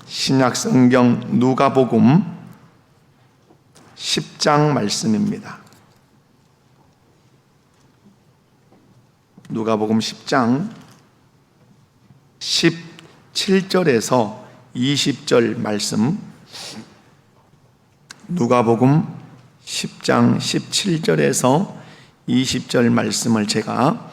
신약성경 누가복음 10장 말씀입니다. 누가복음 10장 17절에서 20절 말씀, 누가복음 10장 17절에서 20절 말씀을 제가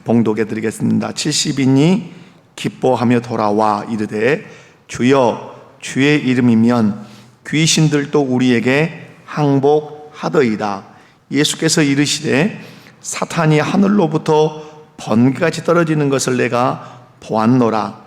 봉독해 드리겠습니다. 70인이 기뻐하며 돌아와 이르되 주여 주의 이름이면 귀신들도 우리에게 항복하더이다. 예수께서 이르시되 사탄이 하늘로부터 번개같이 떨어지는 것을 내가 보았노라.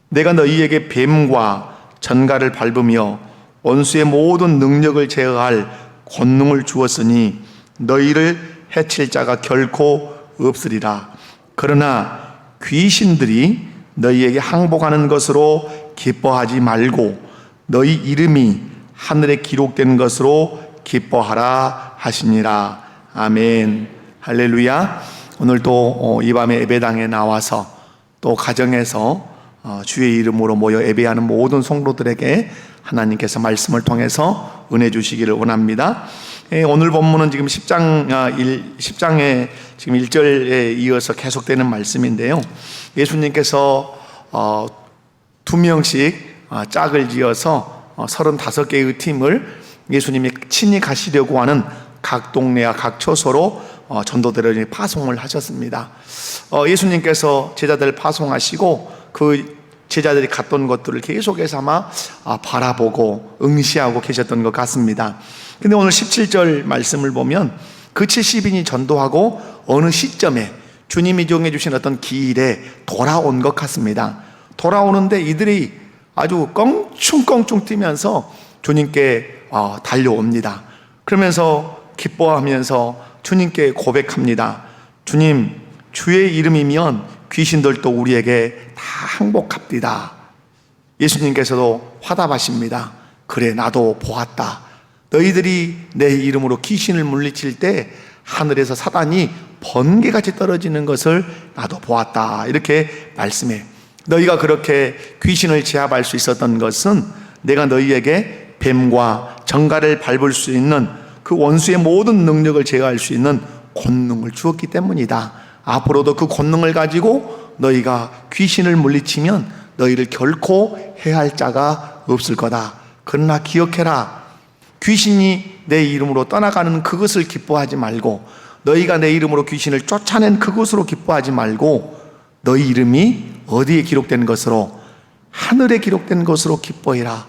내가 너희에게 뱀과 전갈을 밟으며 원수의 모든 능력을 제어할 권능을 주었으니 너희를 해칠 자가 결코 없으리라. 그러나 귀신들이 너희에게 항복하는 것으로 기뻐하지 말고 너희 이름이 하늘에 기록된 것으로 기뻐하라 하시니라. 아멘. 할렐루야. 오늘도 이 밤에 예배당에 나와서 또 가정에서 주의 이름으로 모여 예배하는 모든 성도들에게 하나님께서 말씀을 통해서 은혜 주시기를 원합니다. 오늘 본문은 지금 10장에 지금 1절에 이어서 계속되는 말씀인데요. 예수님께서 2명씩 짝을 지어서 35개의 팀을 예수님이 친히 가시려고 하는 각 동네와 각 처소로 전도대를 파송을 하셨습니다. 예수님께서 제자들을 파송하시고 그 제자들이 갔던 것들을 계속해서 아마 바라보고 응시하고 계셨던 것 같습니다. 근데 오늘 17절 말씀을 보면 그 70인이 전도하고 어느 시점에 주님이 정해 주신 어떤 길에 돌아온 것 같습니다. 돌아오는데 이들이 아주 껑충껑충 뛰면서 주님께 달려옵니다. 그러면서 기뻐하면서 주님께 고백합니다. 주님, 주의 이름이면 귀신들도 우리에게 다 항복합니다. 예수님께서도 화답하십니다. 그래, 나도 보았다. 너희들이 내 이름으로 귀신을 물리칠 때 하늘에서 사단이 번개같이 떨어지는 것을 나도 보았다. 이렇게 말씀해. 너희가 그렇게 귀신을 제압할 수 있었던 것은 내가 너희에게 뱀과 정갈을 밟을 수 있는 그 원수의 모든 능력을 제어할 수 있는 권능을 주었기 때문이다. 앞으로도 그 권능을 가지고 너희가 귀신을 물리치면 너희를 결코 해할 자가 없을 거다. 그러나 기억해라. 귀신이 내 이름으로 떠나가는 그것을 기뻐하지 말고 너희가 내 이름으로 귀신을 쫓아낸 그것으로 기뻐하지 말고 너희 이름이 어디에 기록된 것으로? 하늘에 기록된 것으로 기뻐해라.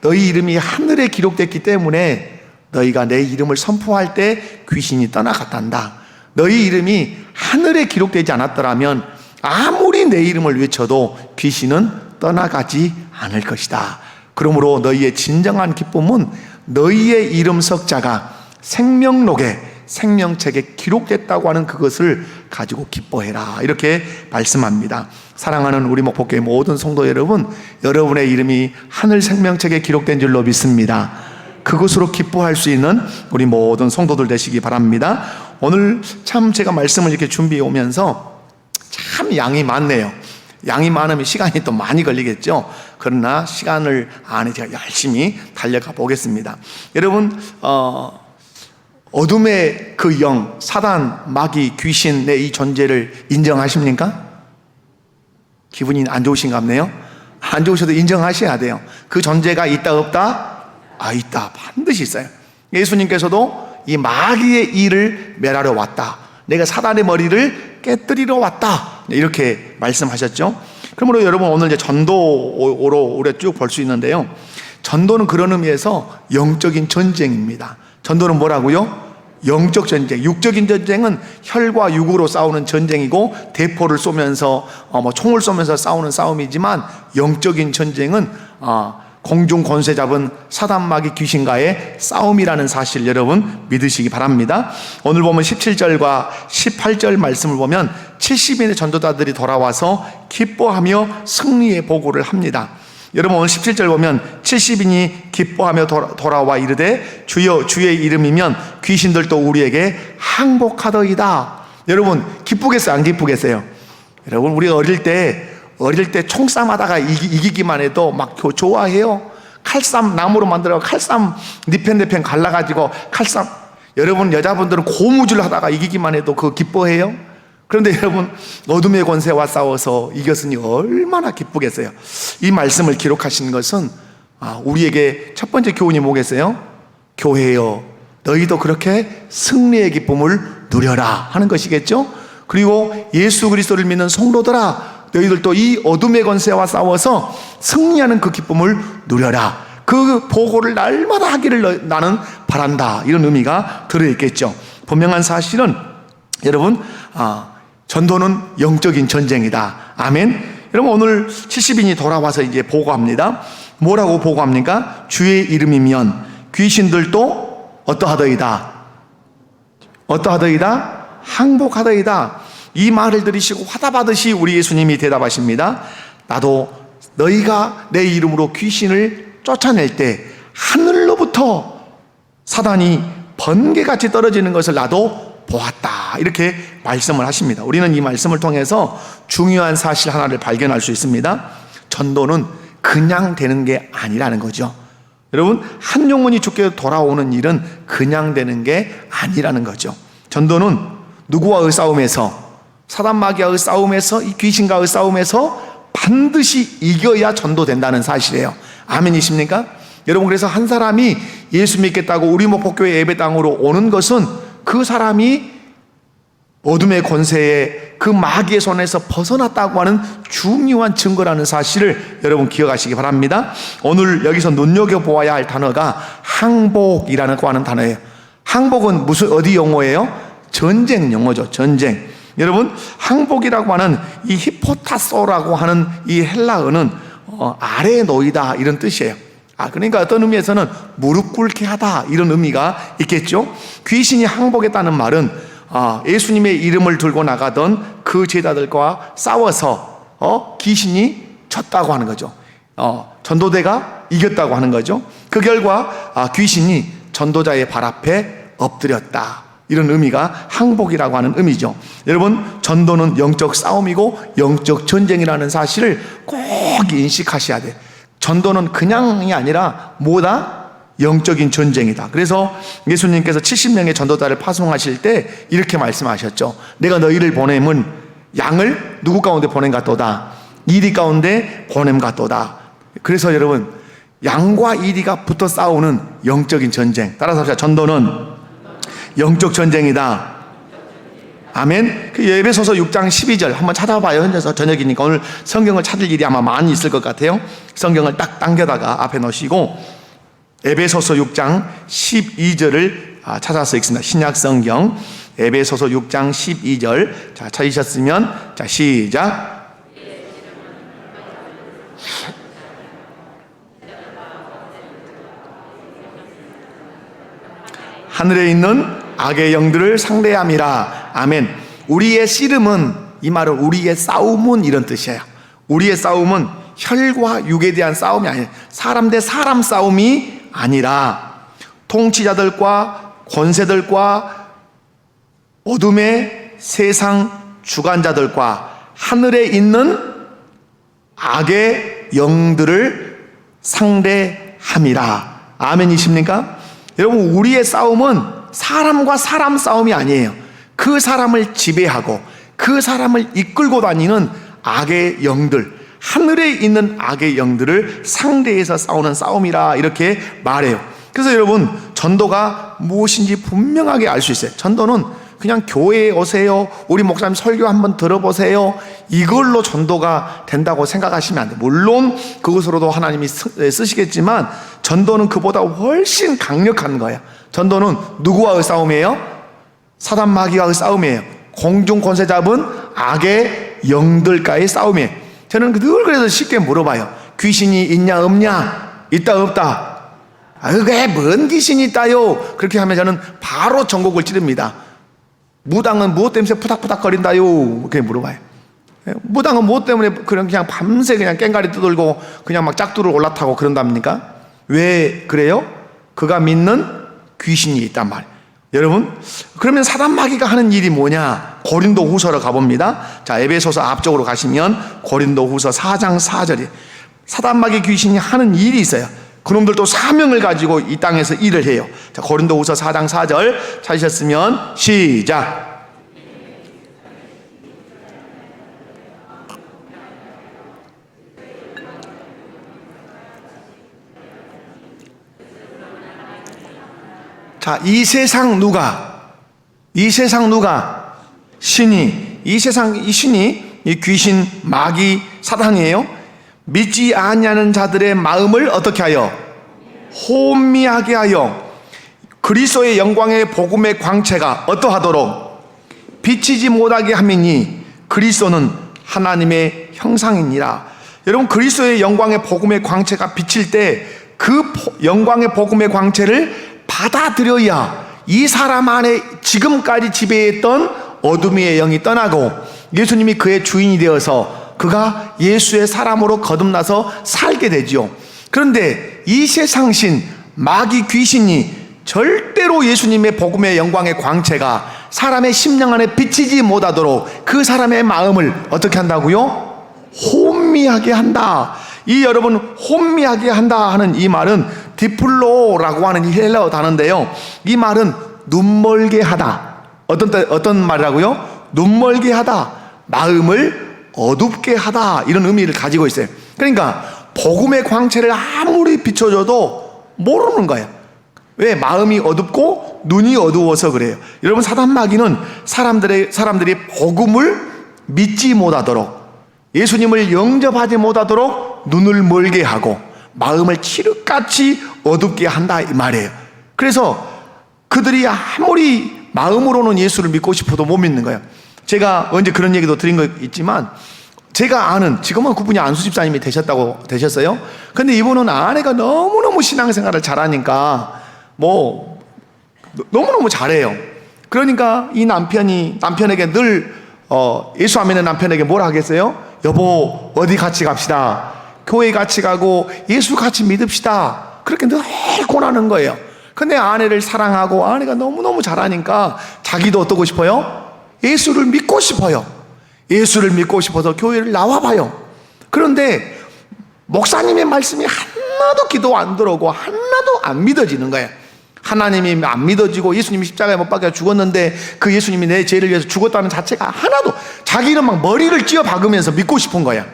너희 이름이 하늘에 기록됐기 때문에 너희가 내 이름을 선포할 때 귀신이 떠나갔단다. 너희 이름이 하늘에 기록되지 않았더라면 아무리 내 이름을 외쳐도 귀신은 떠나가지 않을 것이다. 그러므로 너희의 진정한 기쁨은 너희의 이름 석자가 생명록에 생명책에 기록됐다고 하는 그것을 가지고 기뻐해라. 이렇게 말씀합니다. 사랑하는 우리 목포교회 모든 성도 여러분, 여러분의 이름이 하늘 생명책에 기록된 줄로 믿습니다. 그것으로 기뻐할 수 있는 우리 모든 성도들 되시기 바랍니다. 오늘 참 제가 말씀을 이렇게 준비해 오면서 참 양이 많네요. 양이 많으면 시간이 또 많이 걸리겠죠. 그러나 시간을 안에 제가 열심히 달려가 보겠습니다. 여러분, 어둠의 그 영, 사단, 마귀, 귀신의 이 존재를 인정하십니까? 기분이 안 좋으신가 보네요. 안 좋으셔도 인정하셔야 돼요. 그 존재가 있다 없다? 있다. 반드시 있어요. 예수님께서도 이 마귀의 일을 멸하러 왔다. 내가 사단의 머리를 깨뜨리러 왔다. 이렇게 말씀하셨죠. 그러므로 여러분 오늘 이제 전도로 우리가 쭉 볼 수 있는데요. 전도는 그런 의미에서 영적인 전쟁입니다. 전도는 뭐라고요? 영적 전쟁. 육적인 전쟁은 혈과 육으로 싸우는 전쟁이고 대포를 쏘면서 총을 쏘면서 싸우는 싸움이지만 영적인 전쟁은 공중 권세 잡은 사단 마귀 귀신과의 싸움이라는 사실 여러분 믿으시기 바랍니다. 오늘 보면 17절과 18절 말씀을 보면 70인의 전도자들이 돌아와서 기뻐하며 승리의 보고를 합니다. 여러분 오늘 17절 보면 70인이 기뻐하며 돌아와 이르되 주여 주의 이름이면 귀신들도 우리에게 항복하더이다. 여러분 기쁘겠어요? 안 기쁘겠어요? 여러분 우리 어릴 때 어릴 때 총싸움하다가 이기기만 해도 막 좋아해요. 칼싸움 나무로 만들어 칼싸움 니펜 갈라가지고 칼싸움, 여러분 여자분들은 고무줄 하다가 이기기만 해도 그거 기뻐해요. 그런데 여러분 어둠의 권세와 싸워서 이겼으니 얼마나 기쁘겠어요. 이 말씀을 기록하신 것은 우리에게 첫 번째 교훈이 뭐겠어요? 교회여 너희도 그렇게 승리의 기쁨을 누려라 하는 것이겠죠. 그리고 예수 그리스도를 믿는 성도들아 너희들도 이 어둠의 권세와 싸워서 승리하는 그 기쁨을 누려라. 그 보고를 날마다 하기를 나는 바란다. 이런 의미가 들어있겠죠. 분명한 사실은 여러분 전도는 영적인 전쟁이다. 아멘. 여러분 오늘 70인이 돌아와서 이제 보고합니다. 뭐라고 보고합니까? 주의 이름이면 귀신들도 어떠하더이다? 항복하더이다. 이 말을 들으시고 화답하듯이 우리 예수님이 대답하십니다. 나도 너희가 내 이름으로 귀신을 쫓아낼 때 하늘로부터 사단이 번개같이 떨어지는 것을 나도 보았다. 이렇게 말씀을 하십니다. 우리는 이 말씀을 통해서 중요한 사실 하나를 발견할 수 있습니다. 전도는 그냥 되는 게 아니라는 거죠. 여러분 한 영혼이 죽게 돌아오는 일은 그냥 되는 게 아니라는 거죠. 전도는 누구와의 싸움에서, 사단 마귀와의 싸움에서, 이 귀신과의 싸움에서 반드시 이겨야 전도된다는 사실이에요. 아멘이십니까? 여러분 그래서 한 사람이 예수 믿겠다고 우리 목포교회 예배당으로 오는 것은 그 사람이 어둠의 권세에 그 마귀의 손에서 벗어났다고 하는 중요한 증거라는 사실을 여러분 기억하시기 바랍니다. 오늘 여기서 눈여겨보아야 할 단어가 항복이라고 하는 단어예요. 항복은 어디 용어예요? 전쟁 용어죠. 전쟁. 여러분 항복이라고 하는 이 히포타소라고 하는 이 헬라어는 아래에 놓이다 이런 뜻이에요. 그러니까 어떤 의미에서는 무릎 꿇게 하다 이런 의미가 있겠죠. 귀신이 항복했다는 말은 예수님의 이름을 들고 나가던 그 제자들과 싸워서 귀신이 졌다고 하는 거죠. 전도대가 이겼다고 하는 거죠. 그 결과 귀신이 전도자의 발 앞에 엎드렸다. 이런 의미가 항복이라고 하는 의미죠. 여러분 전도는 영적 싸움이고 영적 전쟁이라는 사실을 꼭 인식하셔야 돼요. 전도는 그냥이 아니라 뭐다? 영적인 전쟁이다. 그래서 예수님께서 70명의 전도자를 파송하실 때 이렇게 말씀하셨죠. 내가 너희를 보냄은 양을 누구 가운데 보냄 같도다. 이리 가운데 보냄 같도다. 그래서 여러분 양과 이리가 붙어 싸우는 영적인 전쟁. 따라서 합시다. 전도는 영적 전쟁이다. 아멘. 그 에베소서 6장 12절 한번 찾아봐요. 현재서 저녁이니까 오늘 성경을 찾을 일이 아마 많이 있을 것 같아요. 성경을 딱 당겨다가 앞에 놓으시고 에베소서 6장 12절을 찾아서 읽습니다. 신약 성경 에베소서 6장 12절. 자, 찾으셨으면 자, 시작. 하늘에 있는 악의 영들을 상대함이라. 아멘. 우리의 씨름은, 이 말은 우리의 싸움은 이런 뜻이에요. 우리의 싸움은 혈과 육에 대한 싸움이 아니에요. 사람 대 사람 싸움이 아니라 통치자들과 권세들과 어둠의 세상 주관자들과 하늘에 있는 악의 영들을 상대함이라. 아멘이십니까? 여러분 우리의 싸움은 사람과 사람 싸움이 아니에요. 그 사람을 지배하고 그 사람을 이끌고 다니는 악의 영들, 하늘에 있는 악의 영들을 상대해서 싸우는 싸움이라 이렇게 말해요. 그래서 여러분 전도가 무엇인지 분명하게 알 수 있어요. 전도는 그냥 교회에 오세요, 우리 목사님 설교 한번 들어보세요, 이걸로 전도가 된다고 생각하시면 안 돼요. 물론 그것으로도 하나님이 쓰시겠지만 전도는 그보다 훨씬 강력한 거예요. 전도는 누구와의 싸움이에요? 사단 마귀와의 싸움이에요. 공중 권세 잡은 악의 영들과의 싸움이에요. 저는 늘 그래서 쉽게 물어봐요. 귀신이 있냐 없냐? 있다 없다? 그게 뭔 귀신이 있다요? 그렇게 하면 저는 바로 전곡을 찌릅니다. 무당은 무엇 때문에 푸닥푸닥 거린다요? 그렇게 물어봐요. 무당은 무엇 때문에 그냥 밤새 그냥 깽가리 뜯들고 그냥 막 짝두를 올라타고 그런답니까? 왜 그래요? 그가 믿는 귀신이 있단 말이에요. 여러분, 그러면 사단 마귀가 하는 일이 뭐냐? 고린도 후서로 가봅니다. 자, 에베소서 앞쪽으로 가시면 고린도 후서 4장 4절에 사단 마귀 귀신이 하는 일이 있어요. 그놈들도 사명을 가지고 이 땅에서 일을 해요. 자, 고린도 후서 4장 4절 찾으셨으면 시작. 자, 이 세상 누가 신이, 이 신이 이 귀신 마귀 사단이에요. 믿지 아니하는 자들의 마음을 어떻게 하여? 혼미하게 하여 그리스도의 영광의 복음의 광채가 어떠하도록 비치지 못하게 함이니 그리스도는 하나님의 형상이니라. 여러분, 그리스도의 영광의 복음의 광채가 비칠 때 그 영광의 복음의 광채를 받아들여야 이 사람 안에 지금까지 지배했던 어둠의 영이 떠나고 예수님이 그의 주인이 되어서 그가 예수의 사람으로 거듭나서 살게 되지요. 그런데 이 세상신 마귀 귀신이 절대로 예수님의 복음의 영광의 광채가 사람의 심령 안에 비치지 못하도록 그 사람의 마음을 어떻게 한다고요? 혼미하게 한다. 이 여러분, 혼미하게 한다 하는 이 말은 디플로라고 하는 이 헬라어 단어인데요, 이 말은 눈멀게 하다. 어떤 말이라고요? 눈멀게 하다, 마음을 어둡게 하다, 이런 의미를 가지고 있어요. 그러니까 복음의 광채를 아무리 비춰줘도 모르는 거예요. 왜? 마음이 어둡고 눈이 어두워서 그래요. 여러분, 사단 마귀는 사람들이 복음을 믿지 못하도록, 예수님을 영접하지 못하도록 눈을 멀게 하고 마음을 칠흑같이 어둡게 한다, 이 말이에요. 그래서 그들이 아무리 마음으로는 예수를 믿고 싶어도 못 믿는 거예요. 제가 언제 그런 얘기도 드린 거 있지만, 제가 아는, 지금은 그분이 안수 집사님이 되셨어요. 근데 이분은 아내가 너무너무 신앙생활을 잘하니까 너무너무 잘해요. 그러니까 이 남편에게 늘 예수 안 믿는 남편에게 뭐라 하겠어요? 여보, 어디 같이 갑시다, 교회 같이 가고 예수 같이 믿읍시다, 그렇게 늘 권하는 거예요. 근데 아내를 사랑하고 아내가 너무너무 잘하니까 자기도 어떠고 싶어요? 예수를 믿고 싶어요. 예수를 믿고 싶어서 교회를 나와봐요. 그런데 목사님의 말씀이 하나도 기도 안 들어오고 하나도 안 믿어지는 거예요. 하나님이 안 믿어지고 예수님이 십자가에 못 박혀 죽었는데 그 예수님이 내 죄를 위해서 죽었다는 자체가 하나도, 자기는 막 머리를 찧어 박으면서 믿고 싶은 거야.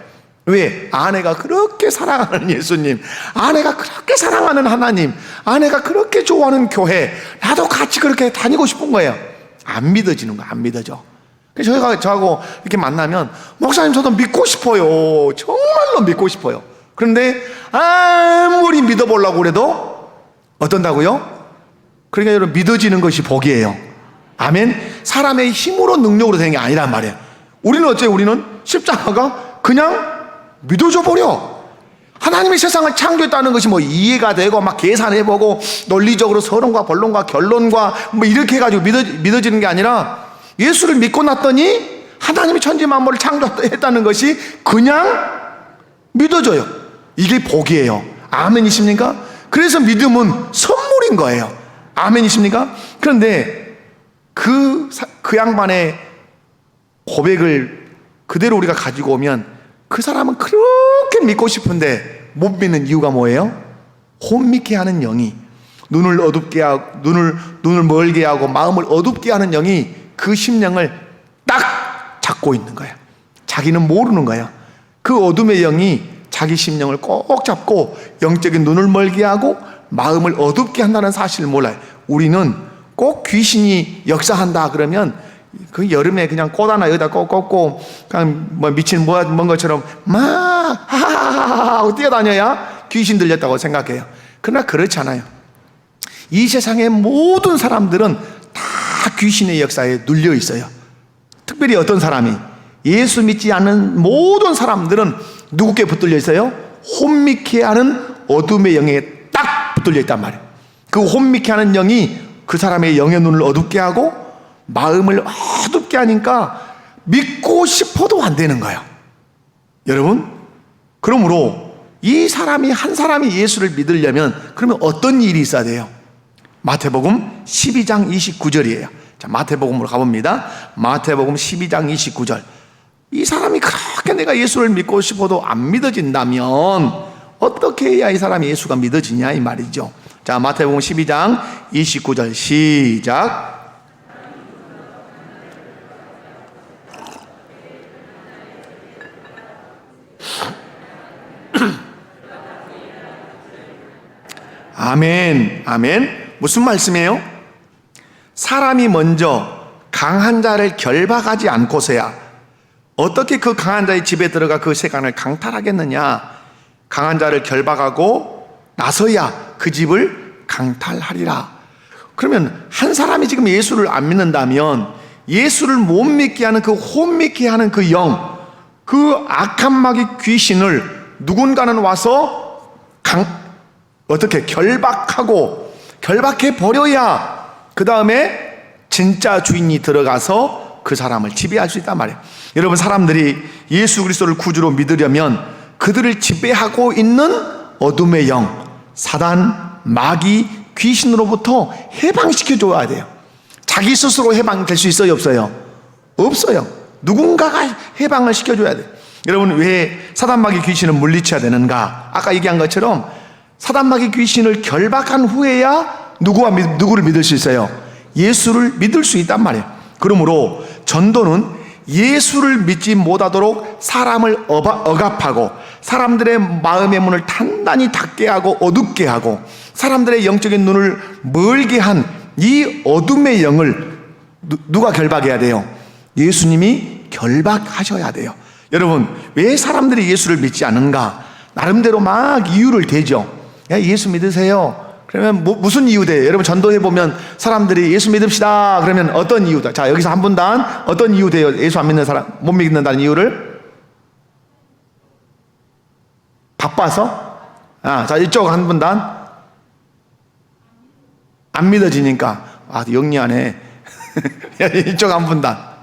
왜? 아내가 그렇게 사랑하는 예수님, 아내가 그렇게 사랑하는 하나님, 아내가 그렇게 좋아하는 교회, 나도 같이 그렇게 다니고 싶은 거예요. 안 믿어지는 거야. 안 믿어져. 그래서 저하고 이렇게 만나면, 목사님 저도 믿고 싶어요, 정말로 믿고 싶어요. 그런데 아무리 믿어보려고 그래도 어떤다고요? 그러니까 여러분, 믿어지는 것이 복이에요. 아멘. 사람의 힘으로 능력으로 되는 게 아니란 말이에요. 우리는 어째요? 우리는 십자가가 그냥 믿어져 버려. 하나님이 세상을 창조했다는 것이 이해가 되고 막 계산해보고 논리적으로 서론과 본론과 결론과 이렇게 해가지고 믿어지는 게 아니라, 예수를 믿고 났더니 하나님이 천지 만물을 창조했다는 것이 그냥 믿어져요. 이게 복이에요. 아멘이십니까? 그래서 믿음은 선물인 거예요. 아멘이십니까? 그런데 그 양반의 고백을 그대로 우리가 가지고 오면, 그 사람은 그렇게 믿고 싶은데 못 믿는 이유가 뭐예요? 혼미케 하는 영이, 눈을 어둡게 하고 눈을 멀게 하고 마음을 어둡게 하는 영이 그 심령을 딱 잡고 있는 거예요. 자기는 모르는 거예요. 그 어둠의 영이 자기 심령을 꼭 잡고 영적인 눈을 멀게 하고 마음을 어둡게 한다는 사실을 몰라요. 우리는 꼭 귀신이 역사한다 그러면 그 여름에 그냥 꽃 하나 여기다 꽂고 그냥 미친 뭔 것처럼 막 하하하하 하고 뛰어다녀야 귀신 들렸다고 생각해요. 그러나 그렇지 않아요. 이 세상의 모든 사람들은 다 귀신의 역사에 눌려 있어요. 특별히 어떤 사람이, 예수 믿지 않는 모든 사람들은 누구께 붙들려 있어요? 혼미케 하는 어둠의 영에 딱 붙들려 있단 말이에요. 그 혼미케 하는 영이 그 사람의 영의 눈을 어둡게 하고 마음을 어둡게 하니까 믿고 싶어도 안 되는 거예요. 여러분, 그러므로 한 사람이 예수를 믿으려면 그러면 어떤 일이 있어야 돼요? 마태복음 12장 29절이에요. 자, 마태복음으로 가봅니다. 마태복음 12장 29절. 이 사람이 그렇게 내가 예수를 믿고 싶어도 안 믿어진다면 어떻게 해야 이 사람이 예수가 믿어지냐 이 말이죠. 자, 마태복음 12장 29절 시작. 아멘, 아멘. 무슨 말씀이에요? 사람이 먼저 강한 자를 결박하지 않고서야 어떻게 그 강한 자의 집에 들어가 그 세간을 강탈하겠느냐? 강한 자를 결박하고 나서야 그 집을 강탈하리라. 그러면 한 사람이 지금 예수를 안 믿는다면 예수를 못 믿게 하는 그 혼미케 하는 그 영, 그 악한 마귀 귀신을 누군가는 와서 어떻게 결박해 버려야 그 다음에 진짜 주인이 들어가서 그 사람을 지배할 수 있단 말이에요. 여러분, 사람들이 예수 그리스도를 구주로 믿으려면 그들을 지배하고 있는 어둠의 영, 사단, 마귀, 귀신으로부터 해방시켜 줘야 돼요. 자기 스스로 해방될 수 있어요, 없어요? 없어요. 누군가가 해방을 시켜줘야 돼요. 여러분, 왜 사단, 마귀, 귀신을 물리쳐야 되는가? 아까 얘기한 것처럼 사단, 마귀, 귀신을 결박한 후에야 누구를 믿을 수 있어요? 예수를 믿을 수 있단 말이에요. 그러므로 전도는 예수를 믿지 못하도록 사람을 억압하고 사람들의 마음의 문을 단단히 닫게 하고 어둡게 하고 사람들의 영적인 눈을 멀게 한 이 어둠의 영을 누가 결박해야 돼요? 예수님이 결박하셔야 돼요. 여러분, 왜 사람들이 예수를 믿지 않는가? 나름대로 막 이유를 대죠. 야, 예수 믿으세요. 그러면 무슨 이유 돼요? 여러분, 전도해 보면 사람들이 예수 믿읍시다 그러면 어떤 이유다? 자, 여기서 한 분당 어떤 이유 돼요? 예수 안 믿는 사람, 못 믿는다는 이유를? 바빠서? 자, 이쪽 한 분당 안 믿어지니까. 영리하네. 이쪽 한 분당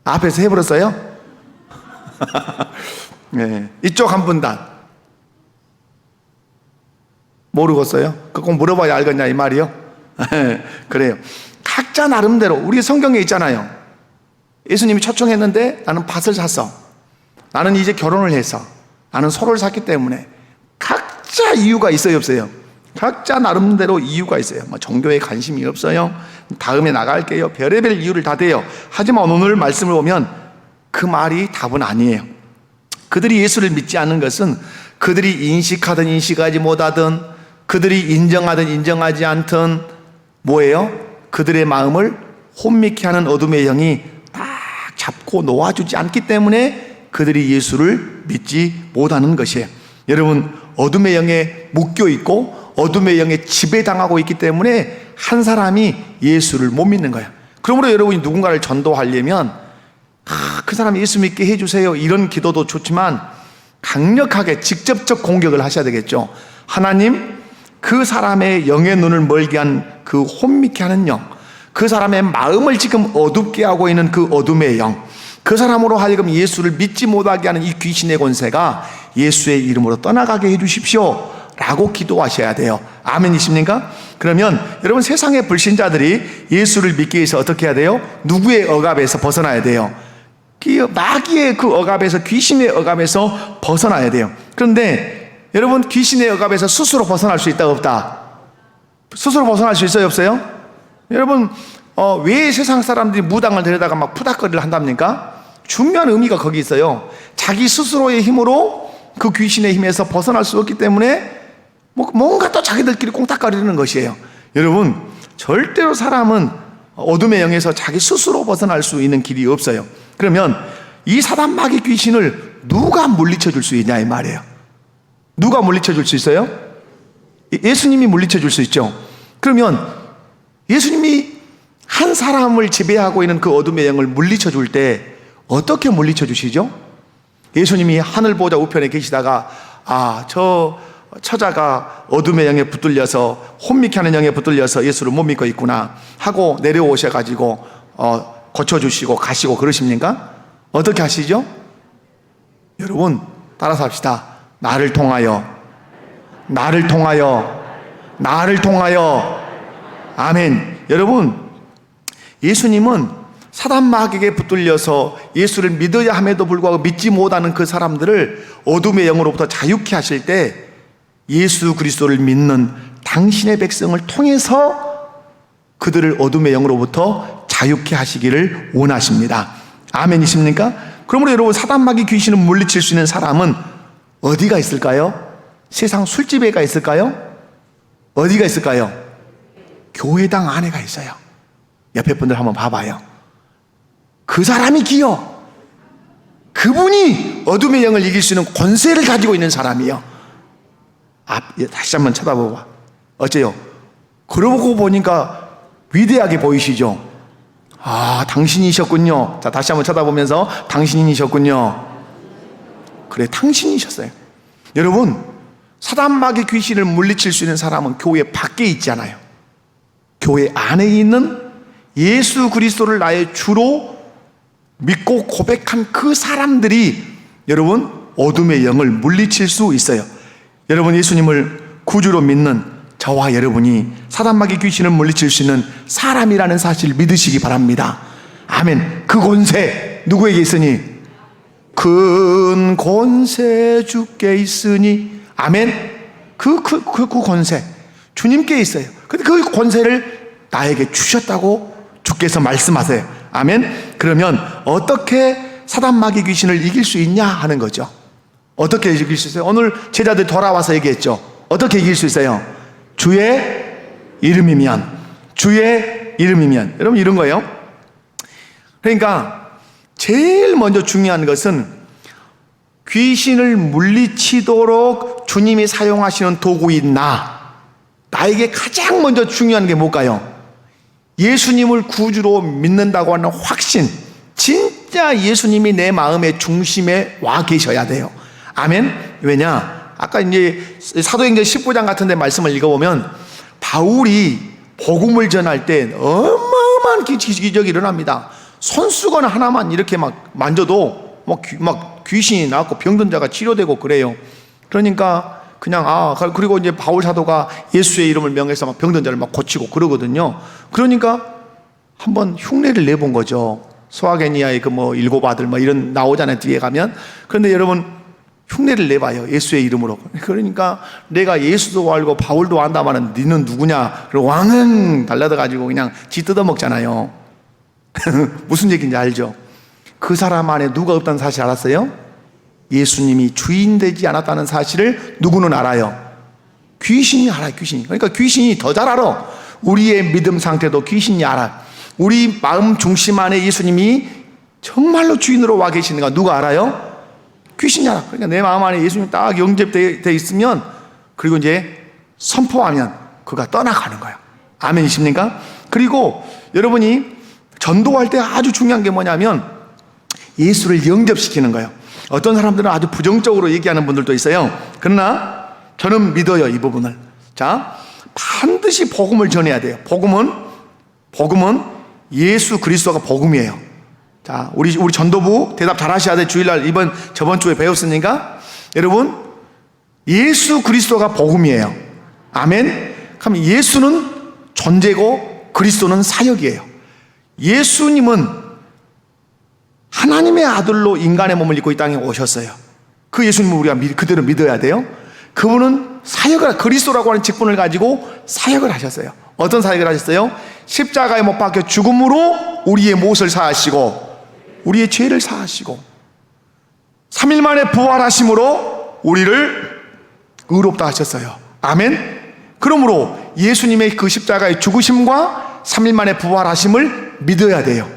앞에서 해버렸어요? 네. 이쪽 한 분당 모르겠어요? 그거 꼭 물어봐야 알겠냐 이 말이요? 그래요. 각자 나름대로 우리 성경에 있잖아요. 예수님이 초청했는데 나는 밭을 샀어. 나는 이제 결혼을 했어. 나는 소를 샀기 때문에. 각자 이유가 있어요, 없어요? 각자 나름대로 이유가 있어요. 종교에 관심이 없어요. 다음에 나갈게요. 별의별 이유를 다 대요. 하지만 오늘 말씀을 보면 그 말이 답은 아니에요. 그들이 예수를 믿지 않는 것은 그들이 인식하든 인식하지 못하든 그들이 인정하든 인정하지 않든 뭐예요? 그들의 마음을 혼미케 하는 어둠의 영이 딱 잡고 놓아주지 않기 때문에 그들이 예수를 믿지 못하는 것이에요. 여러분, 어둠의 영에 묶여 있고 어둠의 영에 지배당하고 있기 때문에 한 사람이 예수를 못 믿는 거예요. 그러므로 여러분이 누군가를 전도하려면 그 사람 예수 믿게 해주세요 이런 기도도 좋지만 강력하게 직접적 공격을 하셔야 되겠죠. 하나님, 그 사람의 영의 눈을 멀게 한 그 혼미케 하는 영, 그 사람의 마음을 지금 어둡게 하고 있는 그 어둠의 영, 그 사람으로 하여금 예수를 믿지 못하게 하는 이 귀신의 권세가 예수의 이름으로 떠나가게 해주십시오 라고 기도하셔야 돼요. 아멘이십니까? 그러면 여러분, 세상의 불신자들이 예수를 믿기 위해서 어떻게 해야 돼요? 누구의 억압에서 벗어나야 돼요? 마귀의 그 억압에서, 귀신의 억압에서 벗어나야 돼요. 그런데 여러분, 귀신의 억압에서 스스로 벗어날 수 있다 없다? 스스로 벗어날 수 있어요 없어요? 여러분, 왜 세상 사람들이 무당을 데려다가 막 푸닥거리를 한답니까? 중요한 의미가 거기 있어요. 자기 스스로의 힘으로 그 귀신의 힘에서 벗어날 수 없기 때문에 뭔가 또 자기들끼리 꽁닥거리는 것이에요. 여러분, 절대로 사람은 어둠의 영에서 자기 스스로 벗어날 수 있는 길이 없어요. 그러면 이 사단 마귀 귀신을 누가 물리쳐 줄 수 있냐 이 말이에요. 누가 물리쳐 줄 수 있어요? 예수님이 물리쳐 줄 수 있죠. 그러면 예수님이 한 사람을 지배하고 있는 그 어둠의 영을 물리쳐 줄 때 어떻게 물리쳐 주시죠? 예수님이 하늘 보좌 우편에 계시다가 저 처자가 어둠의 영에 붙들려서 혼미케 하는 영에 붙들려서 예수를 못 믿고 있구나 하고 내려오셔가지고 고쳐주시고 가시고 그러십니까? 어떻게 하시죠? 여러분, 따라서 합시다. 나를 통하여 나를 통하여. 아멘. 여러분, 예수님은 사단 마귀에게 붙들려서 예수를 믿어야 함에도 불구하고 믿지 못하는 그 사람들을 어둠의 영으로부터 자유케 하실 때 예수 그리스도를 믿는 당신의 백성을 통해서 그들을 어둠의 영으로부터 자유케 하시기를 원하십니다. 아멘이십니까? 그러므로 여러분, 사단 마귀 귀신을 물리칠 수 있는 사람은 어디가 있을까요? 세상 술집에가 있을까요? 어디가 있을까요? 교회당 안에가 있어요. 옆에 분들 한번 봐봐요. 그 사람이 기여. 그분이 어둠의 영을 이길 수 있는 권세를 가지고 있는 사람이요. 다시 한번 쳐다보고. 어째요? 그러고 보니까 위대하게 보이시죠? 당신이셨군요. 자, 다시 한번 쳐다보면서 당신이셨군요. 그래, 당신이셨어요. 여러분, 사단마귀 귀신을 물리칠 수 있는 사람은 교회 밖에 있지 않아요. 교회 안에 있는 예수 그리스도를 나의 주로 믿고 고백한 그 사람들이 여러분 어둠의 영을 물리칠 수 있어요. 여러분, 예수님을 구주로 믿는 저와 여러분이 사단마귀 귀신을 물리칠 수 있는 사람이라는 사실을 믿으시기 바랍니다. 아멘. 그 권세 누구에게 있으니? 큰 권세 주께 있으니. 아멘. 그 권세 주님께 있어요. 근데 그 권세를 나에게 주셨다고 주께서 말씀하세요. 아멘. 그러면 어떻게 사단마귀 귀신을 이길 수 있냐 하는 거죠. 어떻게 이길 수 있어요? 오늘 제자들 돌아와서 얘기했죠. 어떻게 이길 수 있어요? 주의 이름이면. 주의 이름이면. 여러분, 이런 거예요. 그러니까 제일 먼저 중요한 것은 귀신을 물리치도록 주님이 사용하시는 도구인 나에게 가장 먼저 중요한 게 뭘까요? 예수님을 구주로 믿는다고 하는 확신. 진짜 예수님이 내 마음의 중심에 와 계셔야 돼요. 아멘. 왜냐? 아까 이제 사도행전 19장 같은 데 말씀을 읽어보면 바울이 복음을 전할 때 어마어마한 기적이 일어납니다. 손수건 하나만 이렇게 막 만져도 막 귀신이 나왔고 병든 자가 치료되고 그래요. 그러니까 그냥 그리고 이제 바울 사도가 예수의 이름을 명해서 막 병든 자를 막 고치고 그러거든요. 그러니까 한번 흉내를 내본 거죠. 소아게니아의 그 일곱 아들 이런 나오잖아요, 뒤에 가면. 그런데 여러분, 흉내를 내봐요, 예수의 이름으로. 그러니까 내가 예수도 알고 바울도 안다마는 너는 누구냐? 그리고 왕은 달라져가지고 그냥 지 뜯어먹잖아요. 무슨 얘기인지 알죠? 그 사람 안에 누가 없다는 사실 알았어요? 예수님이 주인 되지 않았다는 사실을 누구는 알아요? 귀신이 알아요. 귀신이. 그러니까 귀신이 더 잘 알아. 우리의 믿음 상태도 귀신이 알아. 우리 마음 중심 안에 예수님이 정말로 주인으로 와 계시는가 누가 알아요? 귀신이 알아. 그러니까 내 마음 안에 예수님이 딱 영접되어 있으면, 그리고 이제 선포하면 그가 떠나가는 거예요. 아멘이십니까? 그리고 여러분이 전도할 때 아주 중요한 게 뭐냐면 예수를 영접시키는 거예요. 어떤 사람들은 아주 부정적으로 얘기하는 분들도 있어요. 그러나 저는 믿어요, 이 부분을. 자, 반드시 복음을 전해야 돼요. 복음은 예수 그리스도가 복음이에요. 자, 우리 전도부 대답 잘 하셔야 돼. 주일날 저번 주에 배웠으니까. 여러분, 예수 그리스도가 복음이에요. 아멘. 그럼 예수는 존재고 그리스도는 사역이에요. 예수님은 하나님의 아들로 인간의 몸을 입고 이 땅에 오셨어요. 그 예수님을 우리가 그대로 믿어야 돼요. 그분은 그리스도라고 하는 직분을 가지고 사역을 하셨어요. 어떤 사역을 하셨어요? 십자가에 못 박혀 죽음으로 우리의 못을 사하시고 우리의 죄를 사하시고 3일 만에 부활하심으로 우리를 의롭다 하셨어요. 아멘. 그러므로 예수님의 그 십자가의 죽으심과 3일 만에 부활하심을 믿어야 돼요.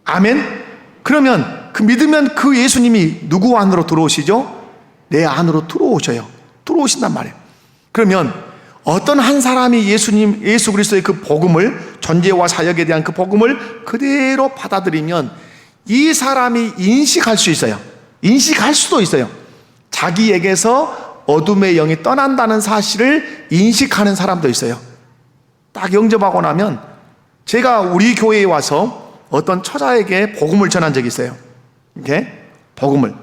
아멘. 그러면 믿으면 그 예수님이 누구 안으로 들어오시죠? 내 안으로 들어오신단 말이에요. 그러면 어떤 한 사람이 예수 그리스도의 그 복음을, 존재와 사역에 대한 그 복음을 그대로 받아들이면 이 사람이 인식할 수 있어요. 인식할 수도 있어요. 자기에게서 어둠의 영이 떠난다는 사실을 인식하는 사람도 있어요. 딱 영접하고 나면, 제가 우리 교회에 와서 어떤 처자에게 복음을 전한 적이 있어요. 이렇게 복음을,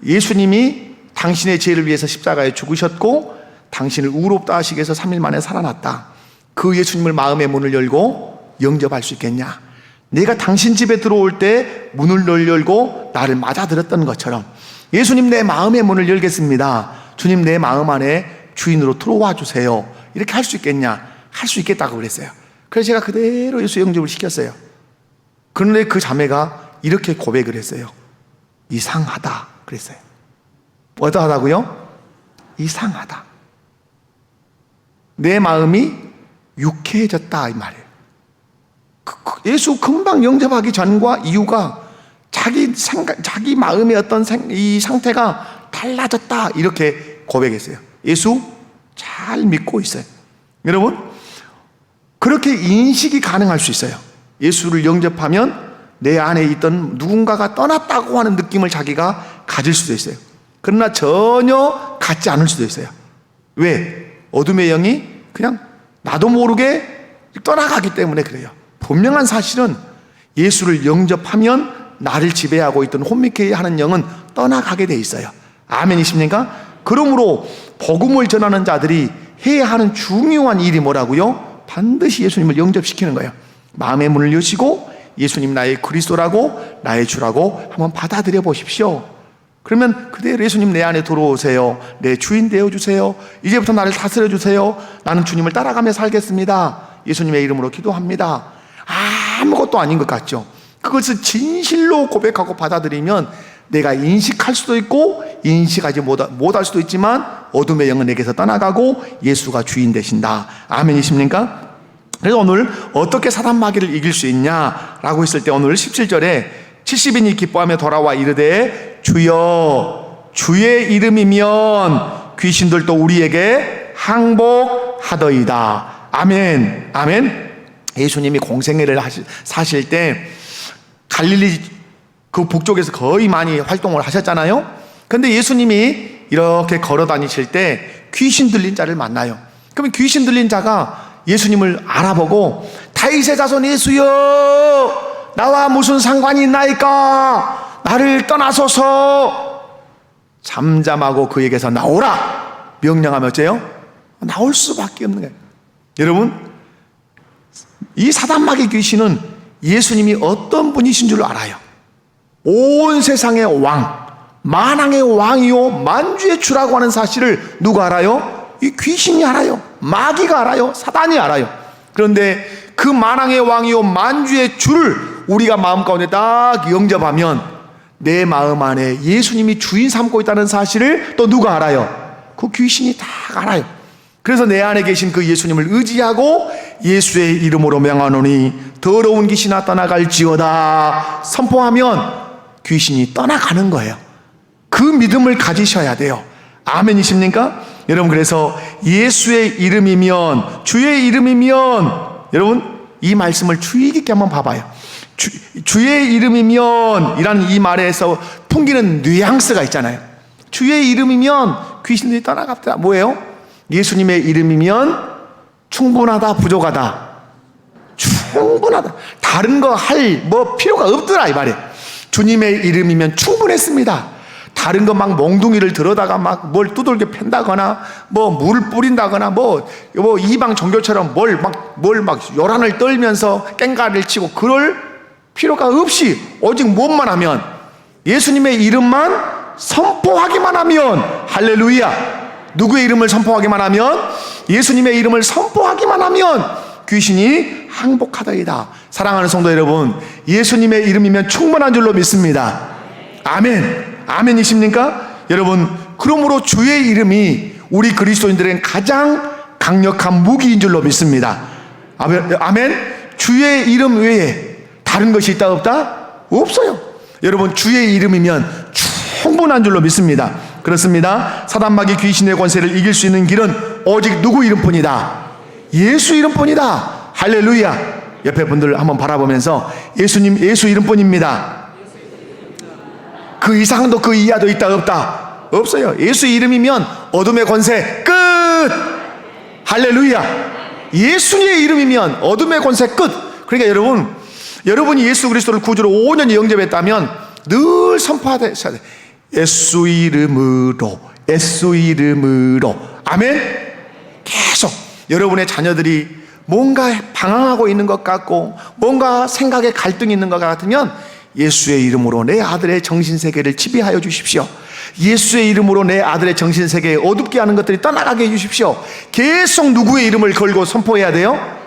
예수님이 당신의 죄를 위해서 십자가에 죽으셨고 당신을 의롭다 하시기 위해서 3일 만에 살아났다. 그 예수님을 마음의 문을 열고 영접할 수 있겠냐? 내가 당신 집에 들어올 때 문을 열고 나를 맞아들였던 것처럼 예수님, 내 마음의 문을 열겠습니다. 주님, 내 마음 안에 주인으로 들어와 주세요. 이렇게 할 수 있겠냐? 할 수 있겠다고 그랬어요. 그래서 제가 그대로 예수 영접을 시켰어요. 그런데 그 자매가 이렇게 고백을 했어요. 이상하다 그랬어요. 어떠하다고요? 이상하다. 내 마음이 유쾌해졌다 이 말이에요. 예수 금방 영접하기 전과 이유가 자기 마음의 어떤 이 상태가 달라졌다 이렇게 고백했어요. 예수 잘 믿고 있어요. 여러분, 그렇게 인식이 가능할 수 있어요. 예수를 영접하면 내 안에 있던 누군가가 떠났다고 하는 느낌을 자기가 가질 수도 있어요. 그러나 전혀 갖지 않을 수도 있어요. 왜? 어둠의 영이 그냥 나도 모르게 떠나가기 때문에 그래요. 분명한 사실은 예수를 영접하면 나를 지배하고 있던 혼미케 하는 영은 떠나가게 돼 있어요. 아멘이십니까? 그러므로 복음을 전하는 자들이 해야 하는 중요한 일이 뭐라고요? 반드시 예수님을 영접시키는 거예요. 마음의 문을 여시고 예수님 나의 그리스도라고, 나의 주라고 한번 받아들여 보십시오. 그러면 그대로 예수님 내 안에 들어오세요. 내 주인 되어주세요. 이제부터 나를 다스려 주세요. 나는 주님을 따라가며 살겠습니다. 예수님의 이름으로 기도합니다. 아무것도 아닌 것 같죠? 그것을 진실로 고백하고 받아들이면 내가 인식할 수도 있고 인식하지 못할 수도 있지만 어둠의 영은 내게서 떠나가고 예수가 주인 되신다. 아멘이십니까? 그래서 오늘 어떻게 사단 마귀를 이길 수 있냐라고 했을 때 오늘 17절에 70인이 기뻐하며 돌아와 이르되 주여 주의 이름이면 귀신들도 우리에게 항복하더이다. 아멘. 아멘. 예수님이 공생애를 사실 때 갈릴리 그 북쪽에서 거의 많이 활동을 하셨잖아요. 근데 예수님이 이렇게 걸어 다니실 때 귀신 들린 자를 만나요. 그러면 귀신 들린 자가 예수님을 알아보고 다윗의 자손 예수여 나와 무슨 상관이 있나이까? 나를 떠나소서. 잠잠하고 그에게서 나오라 명령하면 어째요? 나올 수밖에 없는 거예요. 여러분, 이 사단마귀 귀신은 예수님이 어떤 분이신 줄 알아요. 온 세상의 왕, 만왕의 왕이요 만주의 주라고 하는 사실을 누가 알아요? 이 귀신이 알아요. 마귀가 알아요. 사단이 알아요. 그런데 그 만왕의 왕이요 만주의 주를 우리가 마음 가운데 딱 영접하면 내 마음 안에 예수님이 주인 삼고 있다는 사실을 또 누가 알아요? 그 귀신이 다 알아요. 그래서 내 안에 계신 그 예수님을 의지하고 예수의 이름으로 명하노니 더러운 귀신아 떠나갈지어다 선포하면 귀신이 떠나가는 거예요. 그 믿음을 가지셔야 돼요. 아멘이십니까? 여러분, 그래서 예수의 이름이면, 주의 이름이면, 여러분 이 말씀을 주의 깊게 한번 봐봐요. 주의 이름이면 이라는 이 말에서 풍기는 뉘앙스가 있잖아요. 주의 이름이면 귀신들이 떠나갑니다. 뭐예요? 예수님의 이름이면 충분하다, 부족하다? 충분하다. 다른 거 할 뭐 필요가 없더라 이 말이에요. 주님의 이름이면 충분했습니다. 다른 거 막 몽둥이를 들어다가 막 뭘 두들겨 팬다거나 뭐 물을 뿌린다거나 뭐 이방 종교처럼 뭘 막 요란을 떨면서 깽가리를 치고 그럴 필요가 없이 오직 무엇만 하면 예수님의 이름만 선포하기만 하면 할렐루야. 누구의 이름을 선포하기만 하면? 예수님의 이름을 선포하기만 하면 귀신이 항복하다이다. 사랑하는 성도 여러분, 예수님의 이름이면 충분한 줄로 믿습니다. 아멘. 아멘이십니까? 여러분, 그러므로 주의 이름이 우리 그리스도인들의 가장 강력한 무기인 줄로 믿습니다. 아멘. 주의 이름 외에 다른 것이 있다 없다? 없어요. 여러분, 주의 이름이면 충분한 줄로 믿습니다. 그렇습니다. 사단마귀 귀신의 권세를 이길 수 있는 길은 오직 누구 이름뿐이다? 예수 이름뿐이다. 할렐루야. 옆에 분들 한번 바라보면서 예수님, 예수 이름뿐입니다. 그 이상도 그 이하도 있다 없다? 없어요. 예수 이름이면 어둠의 권세 끝. 할렐루야. 예수님의 이름이면 어둠의 권세 끝. 그러니까 여러분이 예수 그리스도를 구주로 5년 영접했다면 늘 선포하셔야 돼. 예수 이름으로, 예수 이름으로. 아멘. 여러분의 자녀들이 뭔가 방황하고 있는 것 같고 뭔가 생각에 갈등이 있는 것 같으면 예수의 이름으로 내 아들의 정신세계를 지배하여 주십시오. 예수의 이름으로 내 아들의 정신세계에 어둡게 하는 것들이 떠나가게 해주십시오. 계속 누구의 이름을 걸고 선포해야 돼요?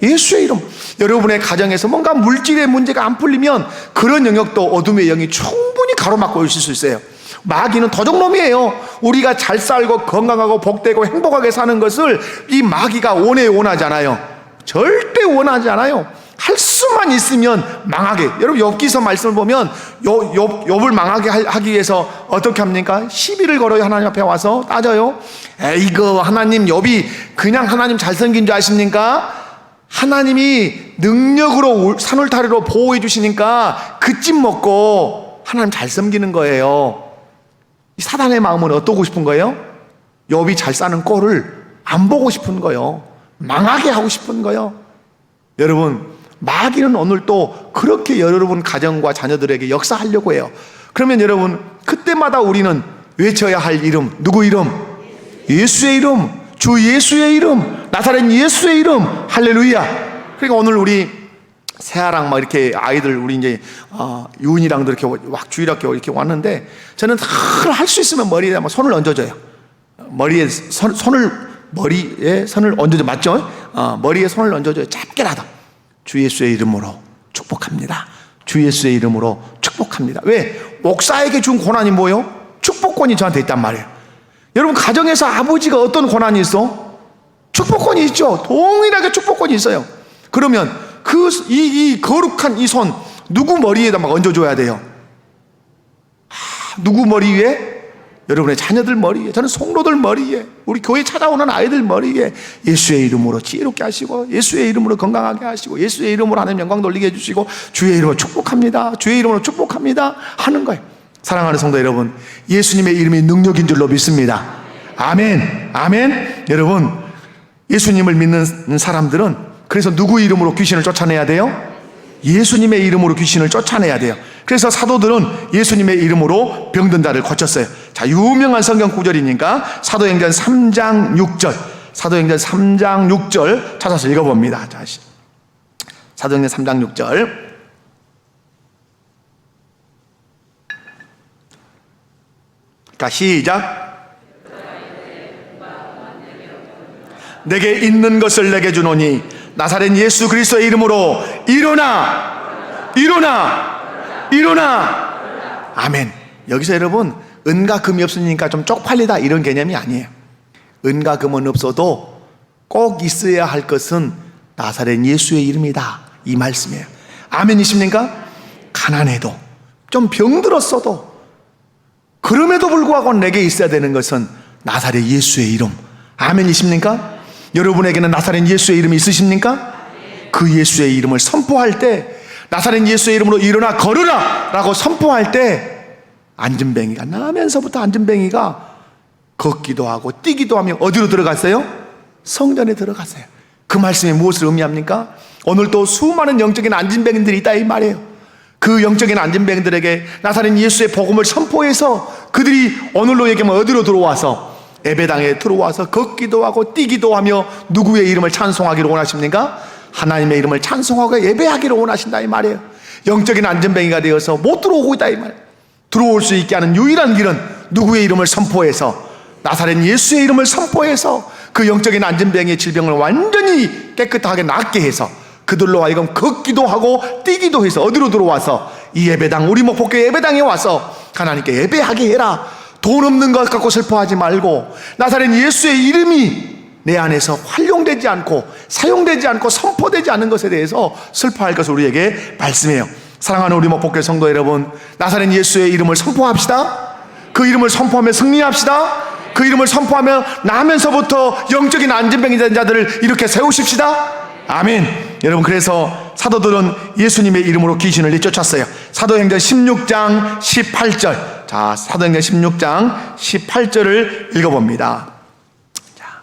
예수의 이름. 여러분의 가정에서 뭔가 물질의 문제가 안 풀리면 그런 영역도 어둠의 영이 충분히 가로막고 있을 수 있어요. 마귀는 도적놈이에요. 우리가 잘 살고 건강하고 복되고 행복하게 사는 것을 이 마귀가 원하잖아요. 절대 원하지 않아요. 할 수만 있으면 망하게. 여러분 욥기서 말씀을 보면 욥을 망하게 하기 위해서 어떻게 합니까? 시비를 걸어요. 하나님 앞에 와서 따져요. 이거 하나님, 욥이 그냥 하나님 잘생긴 줄 아십니까? 하나님이 능력으로 산울타리로 보호해 주시니까 그 찜 먹고 하나님 잘 섬기는 거예요. 이 사단의 마음은 어떠고 싶은 거예요? 욥이 잘 사는 꼴을 안 보고 싶은 거예요. 망하게 하고 싶은 거예요. 여러분, 마귀는 오늘 또 그렇게 여러분 가정과 자녀들에게 역사하려고 해요. 그러면 여러분, 그때마다 우리는 외쳐야 할 이름, 누구 이름? 예수의 이름, 주 예수의 이름, 나사렛 예수의 이름. 할렐루야. 그러니까 오늘 우리 세아랑 막 이렇게 아이들, 우리 이제 유은이랑도 이렇게 주일학교 이렇게 왔는데, 저는 할 수 있으면 머리에 손을 얹어줘요. 머리에 손을 얹어줘. 맞죠? 머리에 손을 얹어줘요. 짧게라도. 주 예수의 이름으로 축복합니다. 주 예수의 이름으로 축복합니다. 왜? 목사에게 준 고난이 뭐예요? 축복권이 저한테 있단 말이에요. 여러분 가정에서 아버지가 어떤 고난이 있어? 축복권이 있죠. 동일하게 축복권이 있어요. 그러면 이 거룩한 이 손 누구 머리에다 막 얹어줘야 돼요? 누구 머리 위에? 여러분의 자녀들 머리 위에, 저는 성도들 머리 위에, 우리 교회 찾아오는 아이들 머리 위에 예수의 이름으로 지혜롭게 하시고, 예수의 이름으로 건강하게 하시고, 예수의 이름으로 하나님 영광 돌리게 해주시고, 주의 이름으로 축복합니다, 주의 이름으로 축복합니다 하는 거예요. 사랑하는 성도 여러분, 예수님의 이름이 능력인 줄로 믿습니다. 아멘, 아멘. 여러분, 예수님을 믿는 사람들은 그래서 누구 이름으로 귀신을 쫓아내야 돼요? 예수님의 이름으로 귀신을 쫓아내야 돼요. 그래서 사도들은 예수님의 이름으로 병든 자를 고쳤어요. 자, 유명한 성경 구절이니까 사도행전 3장 6절, 사도행전 3장 6절 찾아서 읽어봅니다. 자, 사도행전 3장 6절. 자, 시작. 내게 있는 것을 내게 주노니 나사렛 예수 그리스도의 이름으로 일어나, 일어나, 일어나. 아멘. 여기서 여러분, 은과 금이 없으니까 좀 쪽팔리다 이런 개념이 아니에요. 은과 금은 없어도 꼭 있어야 할 것은 나사렛 예수의 이름이다, 이 말씀이에요. 아멘이십니까? 가난해도, 좀 병들었어도, 그럼에도 불구하고 내게 있어야 되는 것은 나사렛 예수의 이름. 아멘이십니까? 여러분에게는 나사렛 예수의 이름이 있으십니까? 그 예수의 이름을 선포할 때, 나사렛 예수의 이름으로 일어나 걸으라 라고 선포할 때, 안진뱅이가 나면서부터 안진뱅이가 걷기도 하고 뛰기도 하며 어디로 들어갔어요? 성전에 들어갔어요. 그 말씀이 무엇을 의미합니까? 오늘도 수많은 영적인 안진뱅이들이 있다 이 말이에요. 그 영적인 안진뱅이들에게 나사렛 예수의 복음을 선포해서 그들이 오늘로 얘기하면 어디로 들어와서 예배당에 들어와서 걷기도 하고 뛰기도 하며 누구의 이름을 찬송하기를 원하십니까? 하나님의 이름을 찬송하고 예배하기를 원하신다 이 말이에요. 영적인 안전뱅이가 되어서 못 들어오고 있다 이 말이에요. 들어올 수 있게 하는 유일한 길은 누구의 이름을 선포해서, 나사렛 예수의 이름을 선포해서 그 영적인 안전뱅이의 질병을 완전히 깨끗하게 낫게 해서 그들로 하여금 걷기도 하고 뛰기도 해서 어디로 들어와서 이 예배당, 우리 목포교회 예배당에 와서 하나님께 예배하게 해라. 돈 없는 것 갖고 슬퍼하지 말고 나사렛 예수의 이름이 내 안에서 활용되지 않고 사용되지 않고 선포되지 않는 것에 대해서 슬퍼할 것을 우리에게 말씀해요. 사랑하는 우리 목포교회 성도 여러분, 나사렛 예수의 이름을 선포합시다. 그 이름을 선포하며 승리합시다. 그 이름을 선포하며 나면서부터 영적인 안진병이 된 자들을 이렇게 세우십시다. 아멘. 여러분, 그래서 사도들은 예수님의 이름으로 귀신을 내쫓았어요. 사도행전 16장 18절. 자, 사도행전 16장 18절을 읽어봅니다. 자,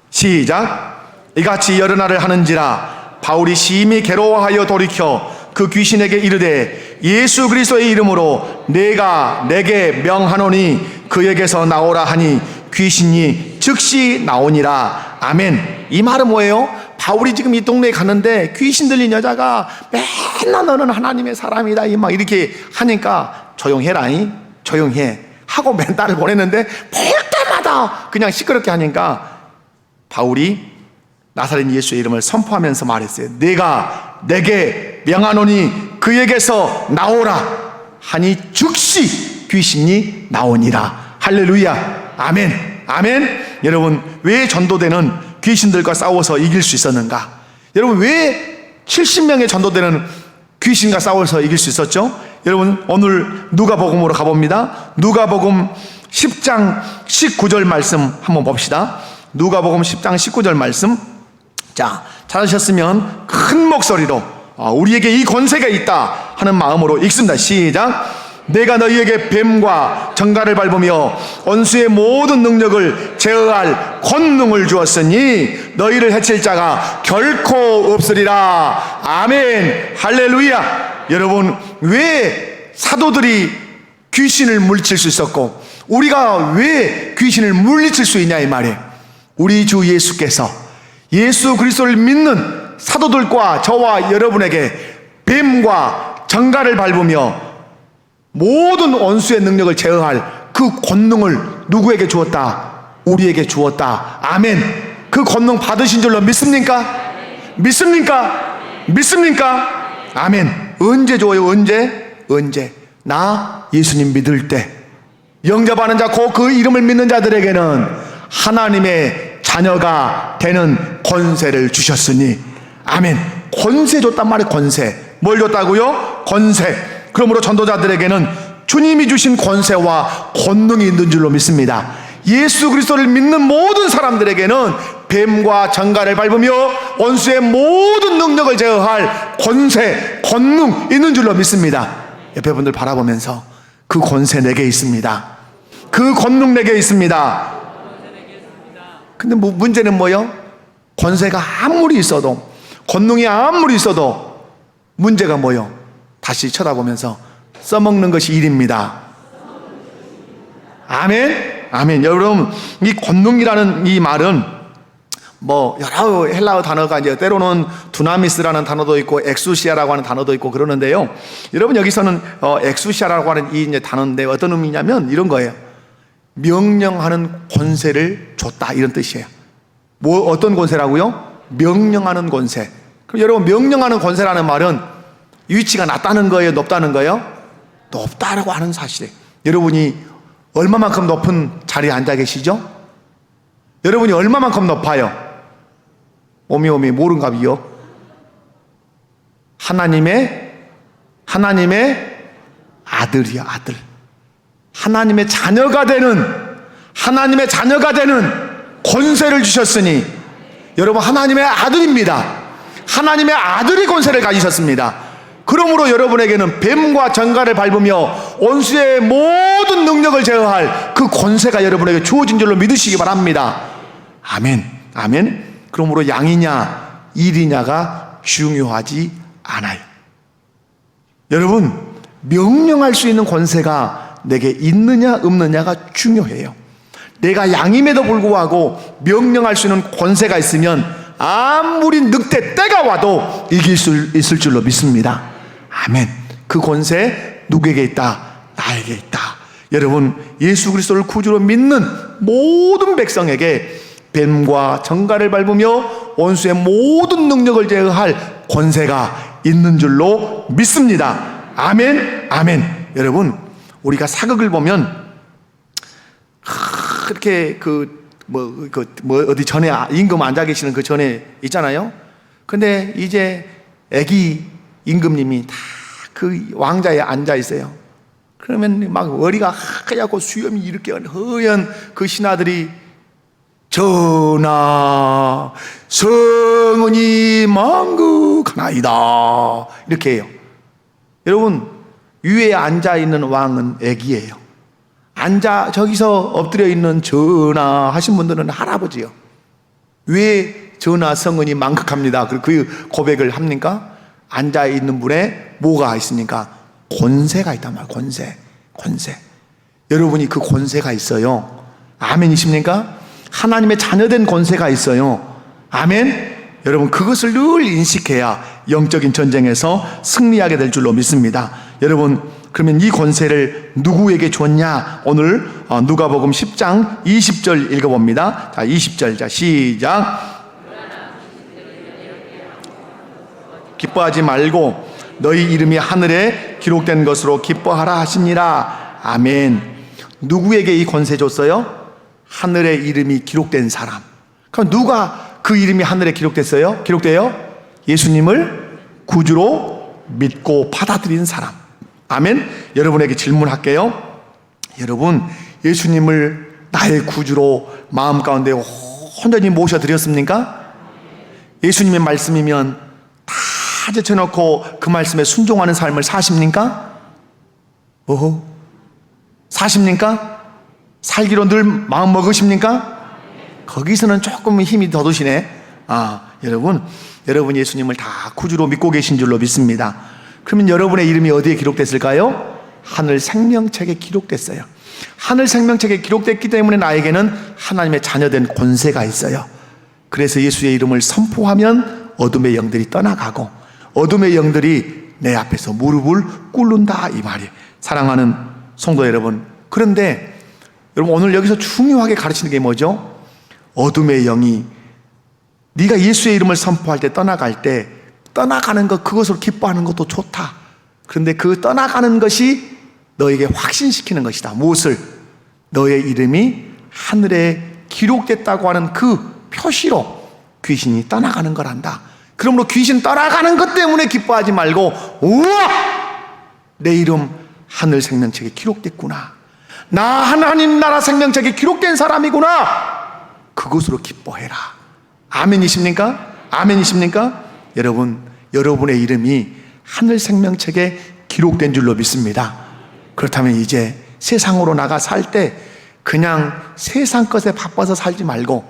시작. 이같이 여러 날을 하는지라 바울이 심히 괴로워하여 돌이켜 그 귀신에게 이르되 예수 그리스도의 이름으로 내가 내게 명하노니 그에게서 나오라 하니 귀신이 즉시 나오니라. 아멘. 이 말은 뭐예요? 바울이 지금 이 동네에 갔는데 귀신 들린 여자가 맨날 너는 하나님의 사람이다 막 이렇게 하니까 조용해라잉, 조용해 하고 맨날을 보냈는데 볼 때마다 그냥 시끄럽게 하니까 바울이 나사렛 예수의 이름을 선포하면서 말했어요. 내가 내게 명하노니 그에게서 나오라 하니 즉시 귀신이 나오니라. 할렐루야. 아멘. 아멘. 여러분, 왜 전도대는 귀신들과 싸워서 이길 수 있었는가? 여러분, 왜 70명의 전도대는 귀신과 싸워서 이길 수 있었죠? 여러분, 오늘 누가복음으로 가봅니다. 누가복음 10장 19절 말씀 한번 봅시다. 누가복음 10장 19절 말씀. 자, 찾으셨으면 큰 목소리로 우리에게 이 권세가 있다 하는 마음으로 읽습니다. 시작. 내가 너희에게 뱀과 정갈을 밟으며 원수의 모든 능력을 제어할 권능을 주었으니 너희를 해칠 자가 결코 없으리라. 아멘. 할렐루야. 여러분, 왜 사도들이 귀신을 물리칠 수 있었고 우리가 왜 귀신을 물리칠 수 있냐 이 말이에요. 우리 주 예수께서 예수 그리스도를 믿는 사도들과 저와 여러분에게 뱀과 정갈을 밟으며 모든 원수의 능력을 제어할 그 권능을 누구에게 주었다? 우리에게 주었다. 아멘. 그 권능 받으신 줄로 믿습니까? 믿습니까? 믿습니까? 아멘. 언제 줘요? 언제? 나 예수님 믿을 때 영접하는 자, 그 이름을 믿는 자들에게는 하나님의 자녀가 되는 권세를 주셨으니. 아멘. 권세 줬단 말이에요. 권세. 뭘 줬다고요? 권세. 그러므로 전도자들에게는 주님이 주신 권세와 권능이 있는 줄로 믿습니다. 예수 그리스도를 믿는 모든 사람들에게는 뱀과 정갈을 밟으며 원수의 모든 능력을 제어할 권세, 권능 있는 줄로 믿습니다. 옆에 분들 바라보면서 그 권세 내게 있습니다. 그 권능 내게 있습니다. 근데 문제는 뭐요? 권세가 아무리 있어도, 권능이 아무리 있어도 문제가 뭐요? 다시 쳐다보면서 써먹는 것이 일입니다. 아멘. 아멘. 여러분, 이 권능이라는 이 말은 여러 헬라어 단어가 이제 때로는 두나미스라는 단어도 있고 엑수시아라고 하는 단어도 있고 그러는데요. 여러분, 여기서는 엑수시아라고 하는 이 이제 단어인데 어떤 의미냐면 이런 거예요. 명령하는 권세를 줬다, 이런 뜻이에요. 어떤 권세라고요? 명령하는 권세. 그럼 여러분, 명령하는 권세라는 말은 위치가 낮다는 거예요? 높다는 거예요? 높다라고 하는 사실이에요. 여러분이 얼마만큼 높은 자리에 앉아 계시죠? 여러분이 얼마만큼 높아요? 오미오미 모른갑이요? 하나님의 아들이요, 아들. 하나님의 자녀가 되는 권세를 주셨으니 여러분, 하나님의 아들입니다. 하나님의 아들의 권세를 가지셨습니다. 그러므로 여러분에게는 뱀과 정갈을 밟으며 원수의 모든 능력을 제어할 그 권세가 여러분에게 주어진 줄로 믿으시기 바랍니다. 아멘. 아멘. 그러므로 양이냐 일이냐가 중요하지 않아요. 여러분, 명령할 수 있는 권세가 내게 있느냐 없느냐가 중요해요. 내가 양임에도 불구하고 명령할 수 있는 권세가 있으면 아무리 늑대 때가 와도 이길 수 있을 줄로 믿습니다. 아멘. 그 권세 누구에게 있다? 나에게 있다. 여러분, 예수 그리스도를 구주로 믿는 모든 백성에게 뱀과 정갈을 밟으며 원수의 모든 능력을 제어할 권세가 있는 줄로 믿습니다. 아멘. 아멘. 여러분, 우리가 사극을 보면 그렇게 어디 전에 임금 앉아 계시는 그 전에 있잖아요. 근데 이제 애기 임금님이 다 그 왕자에 앉아 있어요. 그러면 막 머리가 하얗고 수염이 이렇게 허연 그 신하들이 전하 성은이 만극하나이다 이렇게 해요. 여러분, 위에 앉아 있는 왕은 애기예요. 저기서 엎드려 있는 전하 하신 분들은 할아버지요. 왜 전하 성은이 만극합니다 그 고백을 합니까? 앉아 있는 분에 뭐가 있습니까? 권세가 있단 말이에요. 권세. 여러분이 그 권세가 있어요. 아멘이십니까? 하나님의 자녀된 권세가 있어요. 아멘. 여러분, 그것을 늘 인식해야 영적인 전쟁에서 승리하게 될 줄로 믿습니다. 여러분, 그러면 이 권세를 누구에게 줬냐? 오늘 누가복음 10장 20절 읽어봅니다. 자, 20절. 자, 시작. 기뻐하지 말고 너희 이름이 하늘에 기록된 것으로 기뻐하라 하시니라. 아멘. 누구에게 이 권세 줬어요? 하늘에 이름이 기록된 사람. 그럼 누가 그 이름이 하늘에 기록됐어요? 기록돼요? 예수님을 구주로 믿고 받아들인 사람. 아멘. 여러분에게 질문할게요. 여러분, 예수님을 나의 구주로 마음 가운데 온전히 모셔드렸습니까? 예수님의 말씀이면 다 제쳐놓고 그 말씀에 순종하는 삶을 사십니까? 오호, 사십니까? 살기로 늘 마음 먹으십니까? 거기서는 조금 힘이 더 드시네. 여러분 예수님을 다 구주로 믿고 계신 줄로 믿습니다. 그러면 여러분의 이름이 어디에 기록됐을까요? 하늘 생명책에 기록됐어요. 하늘 생명책에 기록됐기 때문에 나에게는 하나님의 자녀된 권세가 있어요. 그래서 예수의 이름을 선포하면 어둠의 영들이 떠나가고 어둠의 영들이 내 앞에서 무릎을 꿇는다, 이 말이에요. 사랑하는 성도 여러분, 그런데 여러분, 오늘 여기서 중요하게 가르치는 게 뭐죠? 어둠의 영이 네가 예수의 이름을 선포할 때, 떠나갈 때, 떠나가는 것, 그것으로 기뻐하는 것도 좋다. 그런데 그 떠나가는 것이 너에게 확신시키는 것이다. 무엇을? 너의 이름이 하늘에 기록됐다고 하는 그 표시로 귀신이 떠나가는 거란다. 그러므로 귀신 떠나가는 것 때문에 기뻐하지 말고, 우와! 내 이름 하늘 생명책에 기록됐구나. 나 하나님 나라 생명책에 기록된 사람이구나. 그것으로 기뻐해라. 아멘이십니까? 아멘이십니까? 여러분, 여러분의 이름이 하늘 생명책에 기록된 줄로 믿습니다. 그렇다면 이제 세상으로 나가 살 때 그냥 세상 것에 바빠서 살지 말고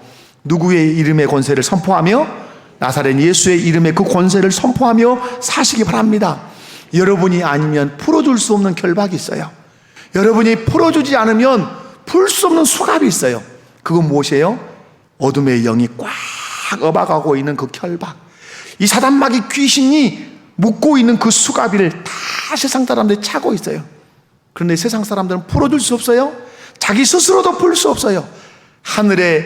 누구의 이름의 권세를 선포하며 나사렛 예수의 이름의 그 권세를 선포하며 사시기 바랍니다. 여러분이 아니면 풀어줄 수 없는 결박이 있어요. 여러분이 풀어주지 않으면 풀 수 없는 수갑이 있어요. 그건 무엇이에요? 어둠의 영이 꽉 업어가고 있는 그 결박, 이 사단마귀 귀신이 묶고 있는 그 수갑이를 다 세상 사람들이 차고 있어요. 그런데 세상 사람들은 풀어줄 수 없어요. 자기 스스로도 풀 수 없어요. 하늘에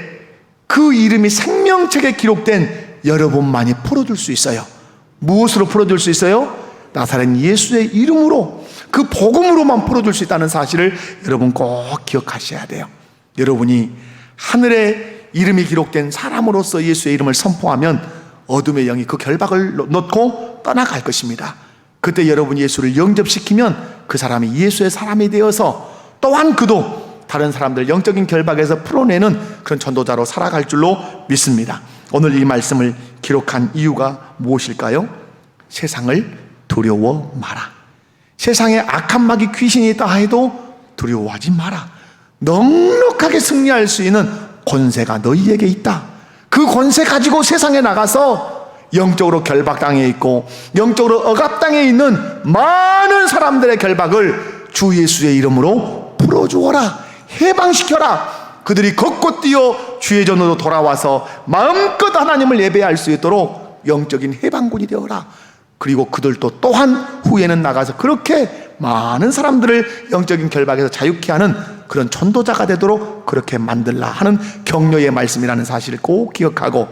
그 이름이 생명책에 기록된 여러분만이 풀어줄 수 있어요. 무엇으로 풀어줄 수 있어요? 나사렛 예수의 이름으로, 그 복음으로만 풀어줄 수 있다는 사실을 여러분 꼭 기억하셔야 돼요. 여러분이 하늘에 이름이 기록된 사람으로서 예수의 이름을 선포하면 어둠의 영이 그 결박을 놓고 떠나갈 것입니다. 그때 여러분이 예수를 영접시키면 그 사람이 예수의 사람이 되어서 또한 그도 다른 사람들 영적인 결박에서 풀어내는 그런 전도자로 살아갈 줄로 믿습니다. 오늘 이 말씀을 기록한 이유가 무엇일까요? 세상을 두려워 마라. 세상에 악한 마귀 귀신이 있다 해도 두려워하지 마라. 넉넉하게 승리할 수 있는 권세가 너희에게 있다. 그 권세 가지고 세상에 나가서 영적으로 결박당해 있고 영적으로 억압당해 있는 많은 사람들의 결박을 주 예수의 이름으로 풀어주어라. 해방시켜라. 그들이 걷고 뛰어 주의 전으로 돌아와서 마음껏 하나님을 예배할 수 있도록 영적인 해방군이 되어라. 그리고 그들도 또한 후에는 나가서 그렇게 많은 사람들을 영적인 결박에서 자유케 하는 그런 전도자가 되도록 그렇게 만들라 하는 격려의 말씀이라는 사실을 꼭 기억하고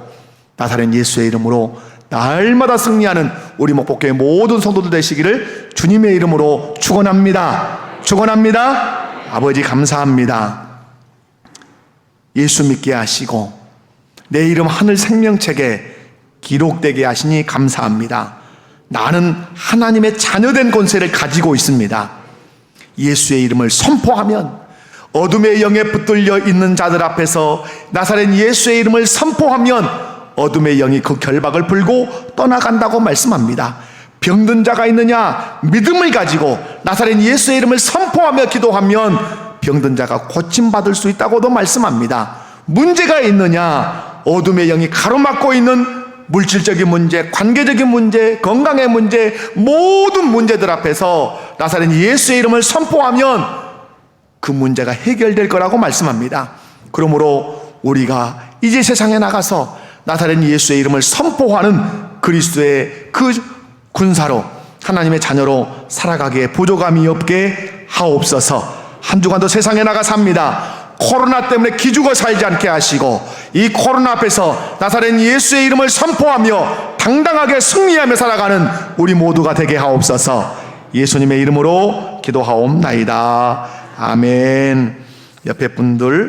나사렛 예수의 이름으로 날마다 승리하는 우리 목복교회 모든 성도들 되시기를 주님의 이름으로 축원합니다. 축원합니다. 아버지 감사합니다. 예수 믿게 하시고 내 이름 하늘 생명책에 기록되게 하시니 감사합니다. 나는 하나님의 자녀된 권세를 가지고 있습니다. 예수의 이름을 선포하면 어둠의 영에 붙들려 있는 자들 앞에서 나사렛 예수의 이름을 선포하면 어둠의 영이 그 결박을 풀고 떠나간다고 말씀합니다. 병든 자가 있느냐? 믿음을 가지고 나사렛 예수의 이름을 선포하며 기도하면 병든 자가 고침받을 수 있다고도 말씀합니다. 문제가 있느냐? 어둠의 영이 가로막고 있는 물질적인 문제, 관계적인 문제, 건강의 문제, 모든 문제들 앞에서 나사렛 예수의 이름을 선포하면 그 문제가 해결될 거라고 말씀합니다. 그러므로 우리가 이제 세상에 나가서 나사렛 예수의 이름을 선포하는 그리스도의 그 군사로, 하나님의 자녀로 살아가기에 부족함이 없게 하옵소서. 한 주간도 세상에 나가 삽니다. 코로나 때문에 기죽어 살지 않게 하시고, 이 코로나 앞에서 나사렛 예수의 이름을 선포하며 당당하게 승리하며 살아가는 우리 모두가 되게 하옵소서. 예수님의 이름으로 기도하옵나이다. 아멘. 옆에 분들